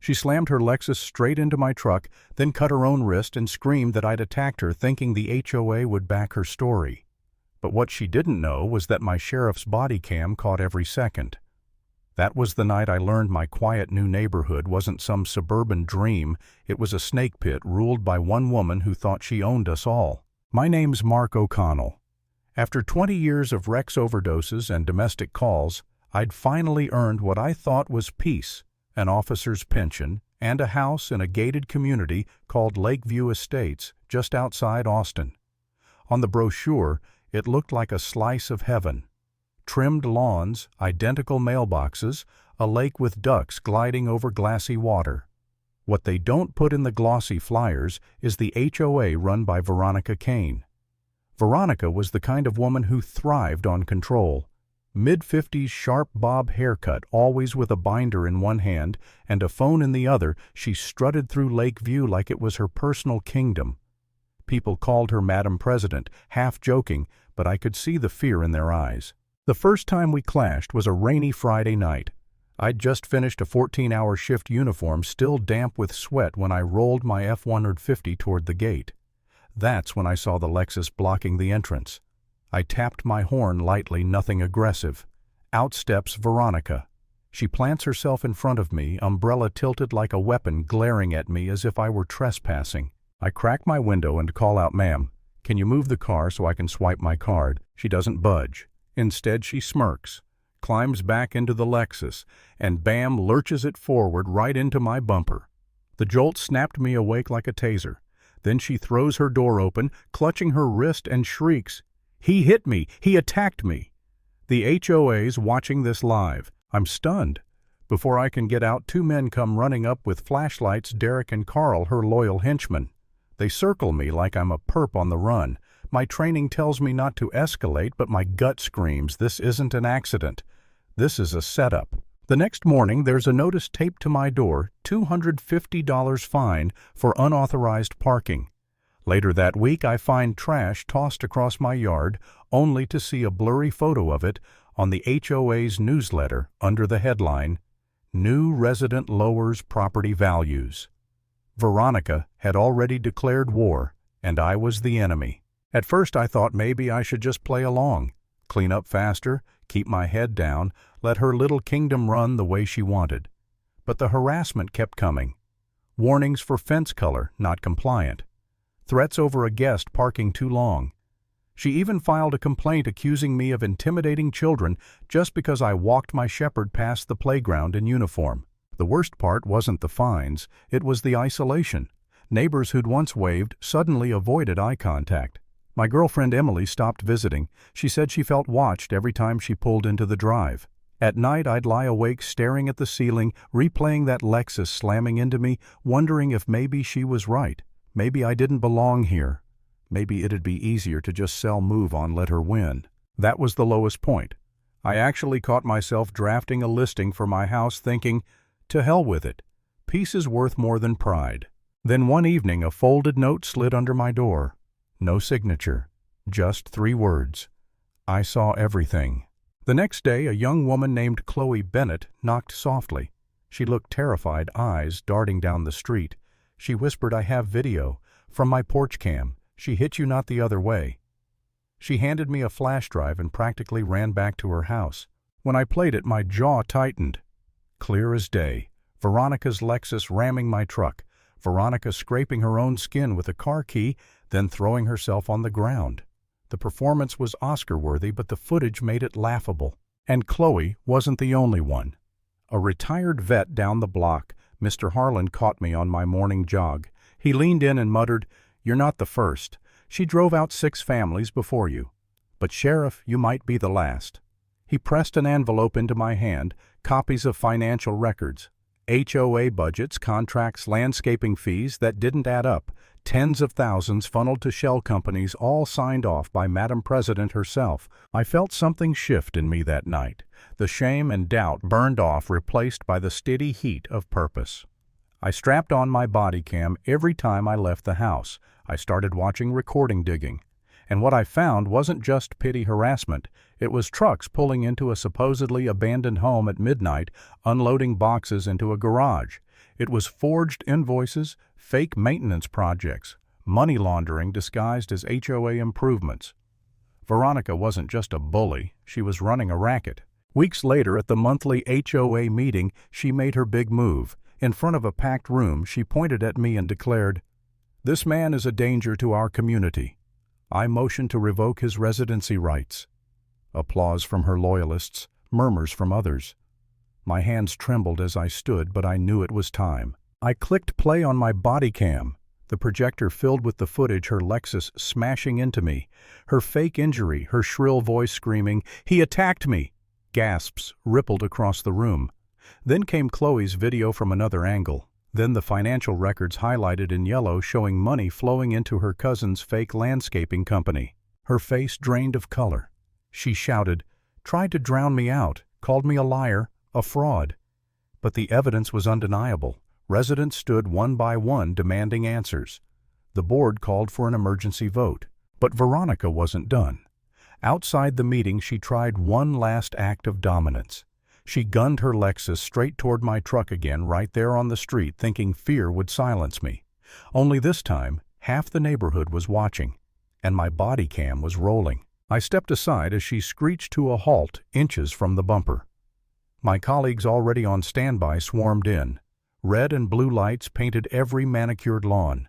She slammed her Lexus straight into my truck, then cut her own wrist and screamed that I'd attacked her, thinking the HOA would back her story. But what she didn't know was that my sheriff's body cam caught every second. That was the night I learned my quiet new neighborhood wasn't some suburban dream, it was a snake pit ruled by one woman who thought she owned us all. My name's Mark O'Connell. After 20 years of Rex overdoses and domestic calls, I'd finally earned what I thought was peace, an officer's pension, and a house in a gated community called Lakeview Estates, just outside Austin. On the brochure, it looked like a slice of heaven. Trimmed lawns, identical mailboxes, a lake with ducks gliding over glassy water. What they don't put in the glossy flyers is the HOA run by Veronica Kane. Veronica was the kind of woman who thrived on control. Mid-50s sharp bob haircut, always with a binder in one hand and a phone in the other, she strutted through Lakeview like it was her personal kingdom. People called her Madam President, half joking, but I could see the fear in their eyes. The first time we clashed was a rainy Friday night. I'd just finished a 14-hour shift uniform, still damp with sweat, when I rolled my F-150 toward the gate. That's when I saw the Lexus blocking the entrance. I tapped my horn lightly, nothing aggressive. Out steps Veronica. She plants herself in front of me, umbrella tilted like a weapon, glaring at me as if I were trespassing. I crack my window and call out, "Ma'am, can you move the car so I can swipe my card?" She doesn't budge. Instead, she smirks, climbs back into the Lexus, and bam, lurches it forward right into my bumper. The jolt snapped me awake like a taser. Then she throws her door open, clutching her wrist, and shrieks, "He hit me! He attacked me!" The HOA's watching this live. I'm stunned. Before I can get out, two men come running up with flashlights, Derek and Carl, her loyal henchmen. They circle me like I'm a perp on the run. My training tells me not to escalate, but my gut screams, this isn't an accident. This is a setup. The next morning, there's a notice taped to my door, $250 fine for unauthorized parking. Later that week, I find trash tossed across my yard, only to see a blurry photo of it on the HOA's newsletter under the headline, "New Resident Lowers Property Values." Veronica had already declared war, and I was the enemy. At first I thought maybe I should just play along, clean up faster, keep my head down, let her little kingdom run the way she wanted. But the harassment kept coming. Warnings for fence color not compliant. Threats over a guest parking too long. She even filed a complaint accusing me of intimidating children just because I walked my shepherd past the playground in uniform. The worst part wasn't the fines, it was the isolation. Neighbors who'd once waved suddenly avoided eye contact. My girlfriend Emily stopped visiting. She said she felt watched every time she pulled into the drive. At night, I'd lie awake staring at the ceiling, replaying that Lexus slamming into me, wondering if maybe she was right. Maybe I didn't belong here. Maybe it'd be easier to just sell, move on, let her win. That was the lowest point. I actually caught myself drafting a listing for my house thinking, to hell with it. Peace is worth more than pride. Then one evening, a folded note slid under my door. No signature, just 3 words. I saw everything. The next day, a young woman named Chloe Bennett knocked softly. She looked terrified, eyes darting down the street. She whispered, "I have video. From my porch cam. She hit you, not the other way." She handed me a flash drive and practically ran back to her house. When I played it, my jaw tightened. Clear as day. Veronica's Lexus ramming my truck. Veronica scraping her own skin with a car key, then throwing herself on the ground. The performance was Oscar-worthy, but the footage made it laughable. And Chloe wasn't the only one. A retired vet down the block, Mr. Harlan, caught me on my morning jog. He leaned in and muttered, "You're not the first. She drove out 6 families before you. But Sheriff, you might be the last." He pressed an envelope into my hand, copies of financial records. HOA budgets, contracts, landscaping fees that didn't add up. Tens of thousands funneled to shell companies, all signed off by Madam President herself. I felt something shift in me that night. The shame and doubt burned off, replaced by the steady heat of purpose. I strapped on my body cam every time I left the house. I started watching recording digging. And what I found wasn't just petty harassment. It was trucks pulling into a supposedly abandoned home at midnight, unloading boxes into a garage. It was forged invoices, fake maintenance projects, money laundering disguised as HOA improvements. Veronica wasn't just a bully, she was running a racket. Weeks later, at the monthly HOA meeting, she made her big move. In front of a packed room, she pointed at me and declared, "This man is a danger to our community." I motioned to revoke his residency rights. Applause from her loyalists, murmurs from others. My hands trembled as I stood, but I knew it was time. I clicked play on my Bodycam, the projector filled with the footage, her Lexus smashing into me, her fake injury, her shrill voice screaming, "He attacked me!" Gasps rippled across the room. Then came Chloe's video from another angle. Then the financial records highlighted in yellow showing money flowing into her cousin's fake landscaping company. Her face drained of color. She shouted, tried to drown me out, called me a liar, a fraud. But the evidence was undeniable. Residents stood one by one demanding answers. The board called for an emergency vote. But Veronica wasn't done. Outside the meeting, she tried one last act of dominance. She gunned her Lexus straight toward my truck again right there on the street, thinking fear would silence me. Only this time, half the neighborhood was watching, and my body cam was rolling. I stepped aside as she screeched to a halt inches from the bumper. My colleagues already on standby swarmed in. Red and blue lights painted every manicured lawn.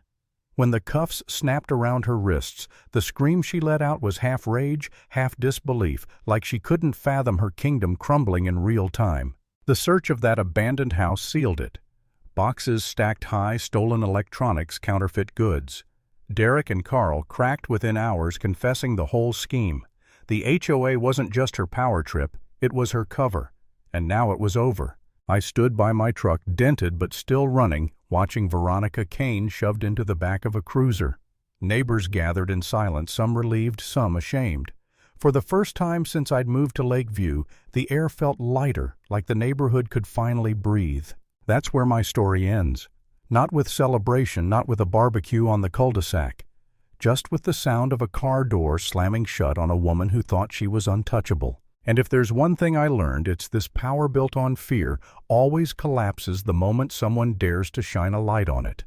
When the cuffs snapped around her wrists, the scream she let out was half rage, half disbelief, like she couldn't fathom her kingdom crumbling in real time. The search of that abandoned house sealed it. Boxes stacked high, stolen electronics, counterfeit goods. Derek and Carl cracked within hours, confessing the whole scheme. The HOA wasn't just her power trip, it was her cover. And now it was over. I stood by my truck, dented but still running, watching Veronica Kane shoved into the back of a cruiser. Neighbors gathered in silence, some relieved, some ashamed. For the first time since I'd moved to Lakeview, the air felt lighter, like the neighborhood could finally breathe. That's where my story ends. Not with celebration, not with a barbecue on the cul-de-sac. Just with the sound of a car door slamming shut on a woman who thought she was untouchable. And if there's one thing I learned, it's this power built on fear always collapses the moment someone dares to shine a light on it.